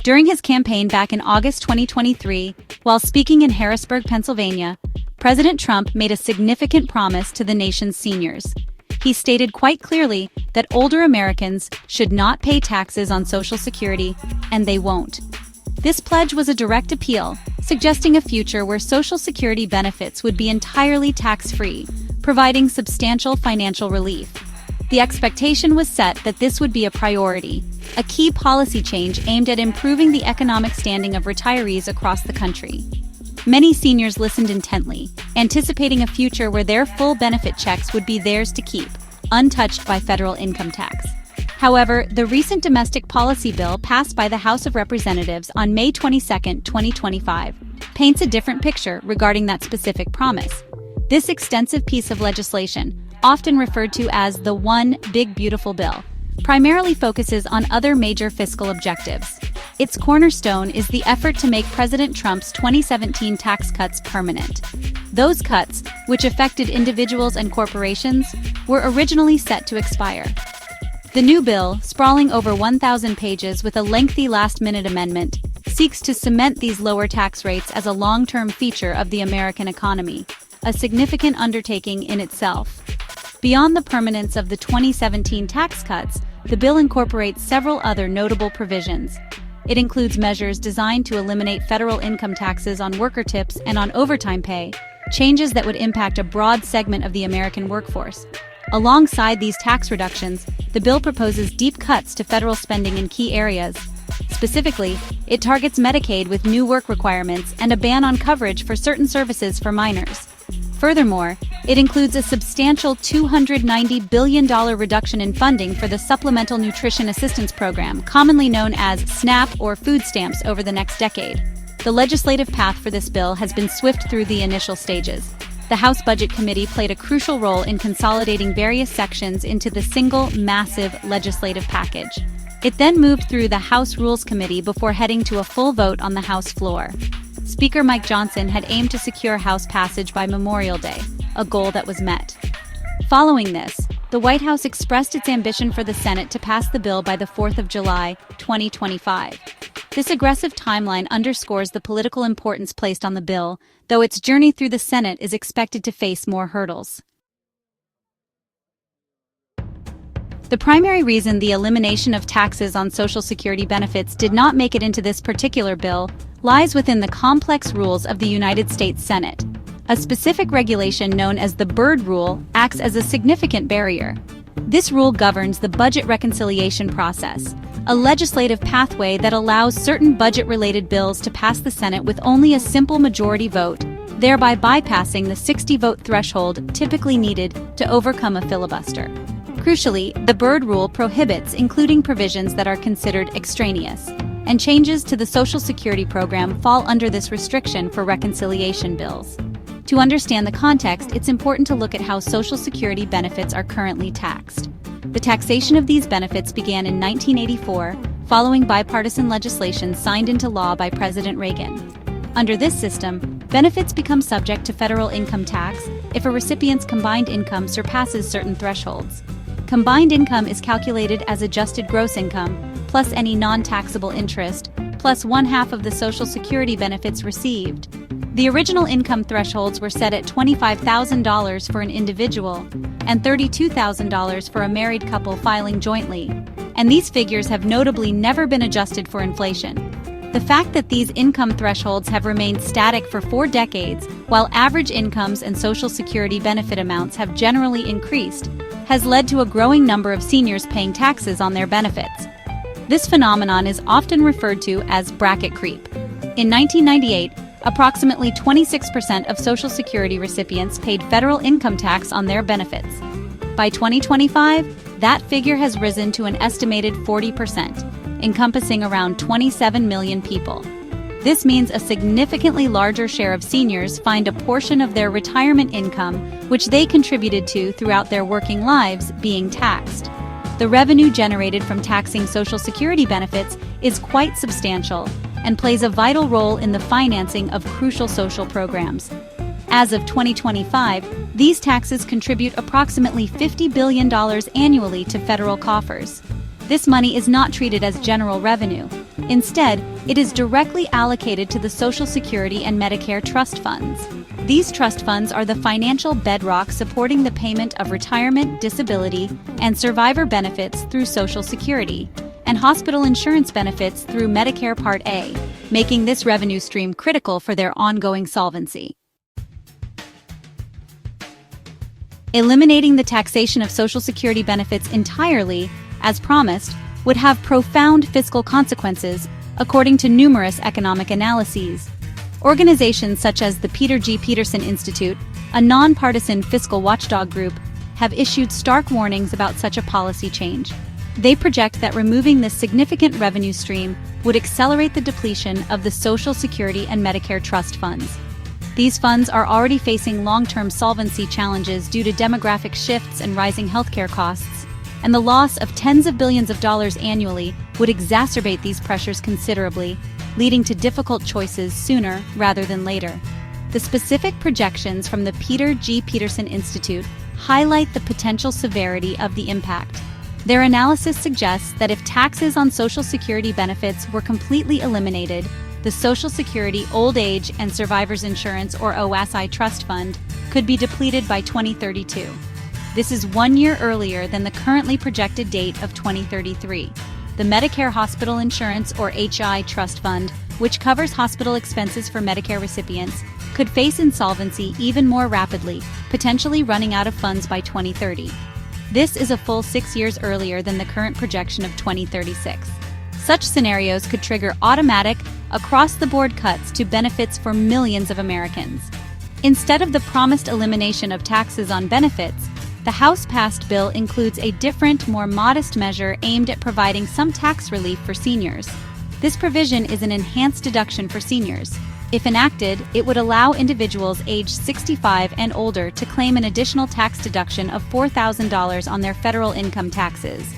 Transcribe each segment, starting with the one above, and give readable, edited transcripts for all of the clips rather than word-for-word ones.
During his campaign back in August 2023, while speaking in Harrisburg, Pennsylvania, President Trump made a significant promise to the nation's seniors. He stated quite clearly that older Americans should not pay taxes on Social Security, and they won't. This pledge was a direct appeal, suggesting a future where Social Security benefits would be entirely tax-free, providing substantial financial relief. The expectation was set that this would be a priority, a key policy change aimed at improving the economic standing of retirees across the country. Many seniors listened intently, anticipating a future where their full benefit checks would be theirs to keep, untouched by federal income tax. However, the recent domestic policy bill passed by the House of Representatives on May 22, 2025, paints a different picture regarding that specific promise. This extensive piece of legislation, often referred to as the One Big Beautiful Bill, primarily focuses on other major fiscal objectives. Its cornerstone is the effort to make President Trump's 2017 tax cuts permanent. Those cuts, which affected individuals and corporations, were originally set to expire. The new bill, sprawling over 1,000 pages with a lengthy last-minute amendment, seeks to cement these lower tax rates as a long-term feature of the American economy, a significant undertaking in itself. Beyond the permanence of the 2017 tax cuts, the bill incorporates several other notable provisions. It includes measures designed to eliminate federal income taxes on worker tips and on overtime pay, changes that would impact a broad segment of the American workforce. Alongside these tax reductions, the bill proposes deep cuts to federal spending in key areas. Specifically, it targets Medicaid with new work requirements and a ban on coverage for certain services for minors. Furthermore, it includes a substantial $290 billion reduction in funding for the Supplemental Nutrition Assistance Program, commonly known as SNAP or food stamps, over the next decade. The legislative path for this bill has been swift through the initial stages. The House Budget Committee played a crucial role in consolidating various sections into the single, massive legislative package. It then moved through the House Rules Committee before heading to a full vote on the House floor. Speaker Mike Johnson had aimed to secure House passage by Memorial Day, a goal that was met. Following this, the White House expressed its ambition for the Senate to pass the bill by the 4th of July, 2025. This aggressive timeline underscores the political importance placed on the bill, though its journey through the Senate is expected to face more hurdles. The primary reason the elimination of taxes on Social Security benefits did not make it into this particular bill lies within the complex rules of the United States Senate. A specific regulation known as the Byrd Rule acts as a significant barrier. This rule governs the budget reconciliation process, a legislative pathway that allows certain budget-related bills to pass the Senate with only a simple majority vote, thereby bypassing the 60-vote threshold typically needed to overcome a filibuster. Crucially, the Byrd Rule prohibits including provisions that are considered extraneous, and changes to the Social Security program fall under this restriction for reconciliation bills. To understand the context, it's important to look at how Social Security benefits are currently taxed. The taxation of these benefits began in 1984, following bipartisan legislation signed into law by President Reagan. Under this system, benefits become subject to federal income tax if a recipient's combined income surpasses certain thresholds. Combined income is calculated as adjusted gross income, plus any non-taxable interest, plus 1/2 of the Social Security benefits received. The original income thresholds were set at $25,000 for an individual and $32,000 for a married couple filing jointly, and these figures have notably never been adjusted for inflation. The fact that these income thresholds have remained static for 4 decades, while average incomes and Social Security benefit amounts have generally increased, has led to a growing number of seniors paying taxes on their benefits. This phenomenon is often referred to as bracket creep. In 1998, approximately 26% of Social Security recipients paid federal income tax on their benefits. By 2025, that figure has risen to an estimated 40%, encompassing around 27 million people. This means a significantly larger share of seniors find a portion of their retirement income, which they contributed to throughout their working lives, being taxed. The revenue generated from taxing Social Security benefits is quite substantial and plays a vital role in the financing of crucial social programs. As of 2025, these taxes contribute approximately $50 billion annually to federal coffers. This money is not treated as general revenue. Instead, it is directly allocated to the Social Security and Medicare trust funds. These trust funds are the financial bedrock supporting the payment of retirement, disability, and survivor benefits through Social Security, and hospital insurance benefits through Medicare Part A, making this revenue stream critical for their ongoing solvency. Eliminating the taxation of Social Security benefits entirely, as promised, would have profound fiscal consequences, according to numerous economic analyses. Organizations such as the Peter G. Peterson Institute, a nonpartisan fiscal watchdog group, have issued stark warnings about such a policy change. They project that removing this significant revenue stream would accelerate the depletion of the Social Security and Medicare trust funds. These funds are already facing long-term solvency challenges due to demographic shifts and rising healthcare costs, and the loss of tens of billions of dollars annually would exacerbate these pressures considerably, leading to difficult choices sooner rather than later. The specific projections from the Peter G. Peterson Institute highlight the potential severity of the impact. Their analysis suggests that if taxes on Social Security benefits were completely eliminated, the Social Security Old Age and Survivors Insurance or OASI Trust Fund could be depleted by 2032. This is 1 year earlier than the currently projected date of 2033. The Medicare Hospital Insurance or HI Trust Fund, which covers hospital expenses for Medicare recipients, could face insolvency even more rapidly, potentially running out of funds by 2030. This is a full 6 years earlier than the current projection of 2036. Such scenarios could trigger automatic, across-the-board cuts to benefits for millions of Americans. Instead of the promised elimination of taxes on benefits, the House-passed bill includes a different, more modest measure aimed at providing some tax relief for seniors. This provision is an enhanced deduction for seniors. If enacted, it would allow individuals aged 65 and older to claim an additional tax deduction of $4,000 on their federal income taxes.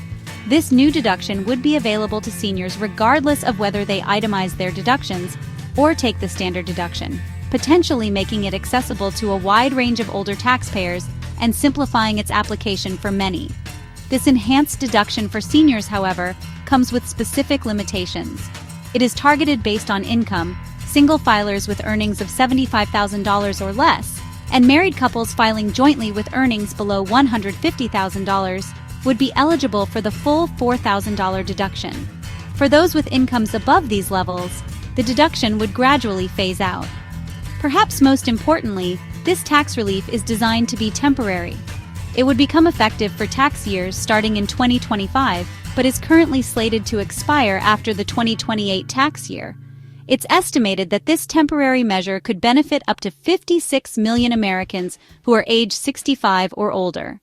This new deduction would be available to seniors regardless of whether they itemize their deductions or take the standard deduction, potentially making it accessible to a wide range of older taxpayers and simplifying its application for many. This enhanced deduction for seniors, however, comes with specific limitations. It is targeted based on income, single filers with earnings of $75,000 or less, and married couples filing jointly with earnings below $150,000 would be eligible for the full $4,000 deduction. For those with incomes above these levels, the deduction would gradually phase out. Perhaps most importantly, this tax relief is designed to be temporary. It would become effective for tax years starting in 2025, but is currently slated to expire after the 2028 tax year. It's estimated that this temporary measure could benefit up to 56 million Americans who are age 65 or older.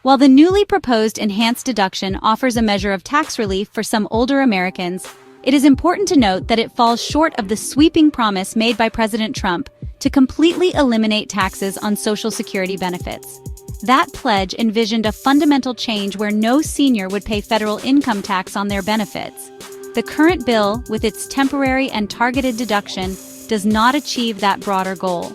While the newly proposed enhanced deduction offers a measure of tax relief for some older Americans, it is important to note that it falls short of the sweeping promise made by President Trump to completely eliminate taxes on Social Security benefits. That pledge envisioned a fundamental change where no senior would pay federal income tax on their benefits. The current bill, with its temporary and targeted deduction, does not achieve that broader goal.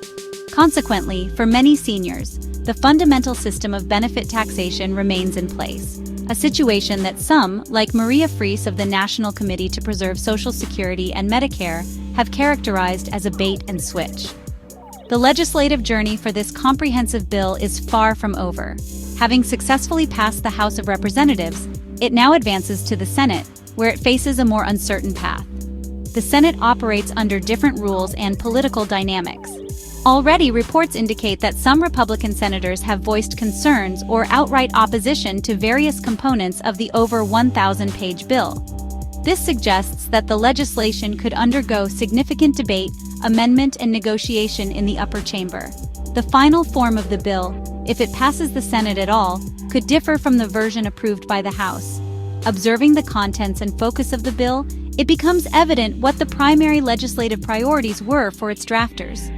Consequently, for many seniors, the fundamental system of benefit taxation remains in place, a situation that some, like Maria Fries of the National Committee to Preserve Social Security and Medicare, have characterized as a bait and switch. The legislative journey for this comprehensive bill is far from over. Having successfully passed the House of Representatives, it now advances to the Senate, where it faces a more uncertain path. The Senate operates under different rules and political dynamics. Already, reports indicate that some Republican senators have voiced concerns or outright opposition to various components of the over 1,000-page bill. This suggests that the legislation could undergo significant debate, amendment, and negotiation in the upper chamber. The final form of the bill, if it passes the Senate at all, could differ from the version approved by the House. Observing the contents and focus of the bill, it becomes evident what the primary legislative priorities were for its drafters.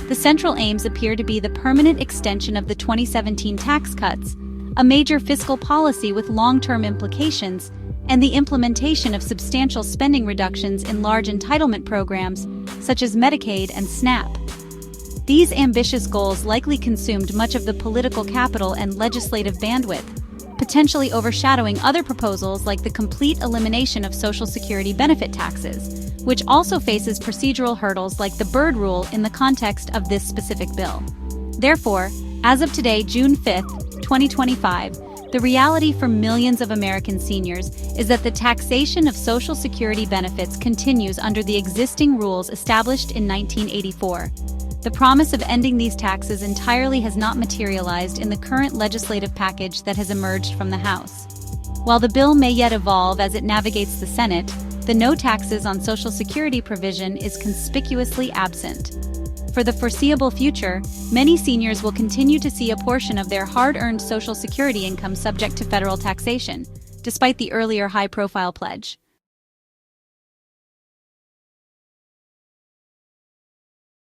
The central aims appear to be the permanent extension of the 2017 tax cuts, a major fiscal policy with long-term implications, and the implementation of substantial spending reductions in large entitlement programs such as Medicaid and SNAP. These ambitious goals likely consumed much of the political capital and legislative bandwidth, potentially overshadowing other proposals like the complete elimination of Social Security benefit taxes, which also faces procedural hurdles like the Byrd Rule in the context of this specific bill. Therefore, as of today, June 5, 2025, the reality for millions of American seniors is that the taxation of Social Security benefits continues under the existing rules established in 1984. The promise of ending these taxes entirely has not materialized in the current legislative package that has emerged from the House. While the bill may yet evolve as it navigates the Senate, the no taxes on Social Security provision is conspicuously absent. For the foreseeable future, many seniors will continue to see a portion of their hard-earned Social Security income subject to federal taxation, despite the earlier high-profile pledge.